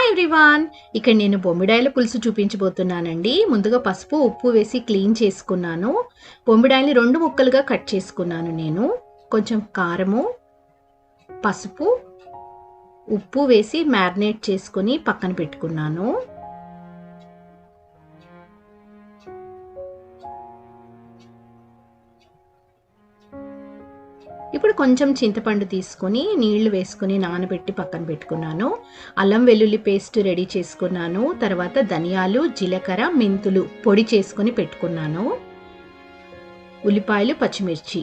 Hi everyone, ఇక్కడ నేను బొమ్మిడాయల పులుసు చూపించబోతున్నానండి. ముందుగా పసుపు ఉప్పు వేసి క్లీన్ చేసుకున్నాను. బొమ్మిడాయలు 2 ముక్కలుగా కట్ చేసుకున్నాను. నేను కొంచెం కారము, పసుపు, ఉప్పు వేసి మ్యారినేట్ చేసుకొని పక్కన పెట్టుకున్నాను. ఇప్పుడు కొంచెం చింతపండు తీసుకొని నీళ్లు వేసుకొని నానబెట్టి పక్కన పెట్టుకున్నాను. అల్లం వెల్లుల్లి పేస్ట్ రెడీ చేసుకున్నాను. తర్వాత ధనియాలు, జీలకర్ర, మెంతులు పొడి చేసుకొని పెట్టుకున్నాను. ఉల్లిపాయలు, పచ్చిమిర్చి.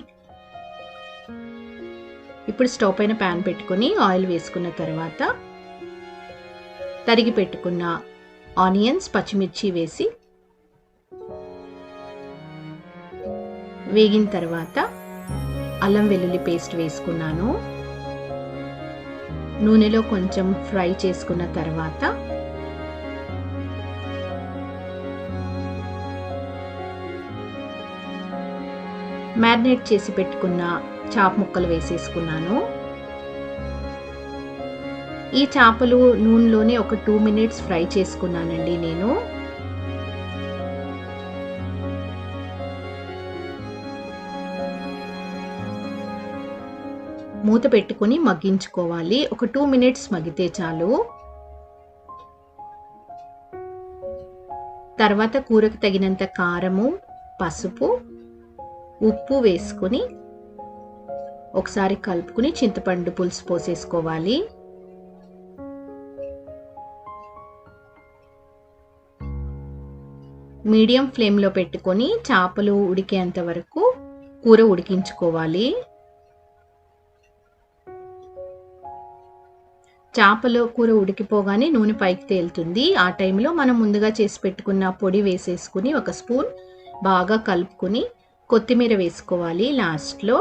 ఇప్పుడు స్టవ్ పైన ప్యాన్ పెట్టుకొని ఆయిల్ వేసుకున్న తర్వాత తరిగి పెట్టుకున్న ఆనియన్స్, పచ్చిమిర్చి వేసి వేగిన తర్వాత అల్లం వెల్లుల్లి పేస్ట్ వేసుకున్నాను. నూనెలో కొంచెం ఫ్రై చేసుకున్న తర్వాత మ్యారినేట్ చేసి పెట్టుకున్న చాప ముక్కలు వేసేసుకున్నాను. ఈ చేపలు నూనెలోనే ఒక 2 minutes ఫ్రై చేసుకున్నానండి నేను. మూత పెట్టుకొని మగ్గించుకోవాలి. ఒక 2 minutes మగ్గితే చాలు. తర్వాత కూరకు తగినంత కారము, పసుపు, ఉప్పు వేసుకొని ఒకసారి కలుపుకొని చింతపండు పులుసు పోసేసుకోవాలి. మీడియం ఫ్లేమ్లో పెట్టుకొని చేపలు ఉడికేంత వరకు కూర ఉడికించుకోవాలి. చేపల కూర ఉడికిపోగానే నూనె పైకి తేలుతుంది. ఆ టైంలో మనం ముందుగా చేసి పెట్టుకున్న పొడి వేసేసుకుని 1 స్పూన్ బాగా కలుపుకొని కొత్తిమీర వేసుకోవాలి లాస్ట్లో.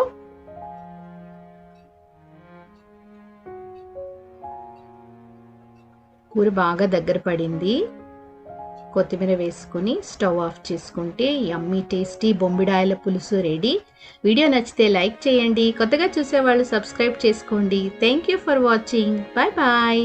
కూర బాగా దగ్గర పడింది. కొత్తిమీర వేసుకొని స్టవ్ ఆఫ్ చేసుకుంటే యమ్మీ టేస్టీ బొమ్మిడాయల పులుసు రెడీ. వీడియో నచ్చితే లైక్ చేయండి. కొత్తగా చూసేవాళ్ళు సబ్స్క్రైబ్ చేసుకోండి. Thank you for watching. Bye bye.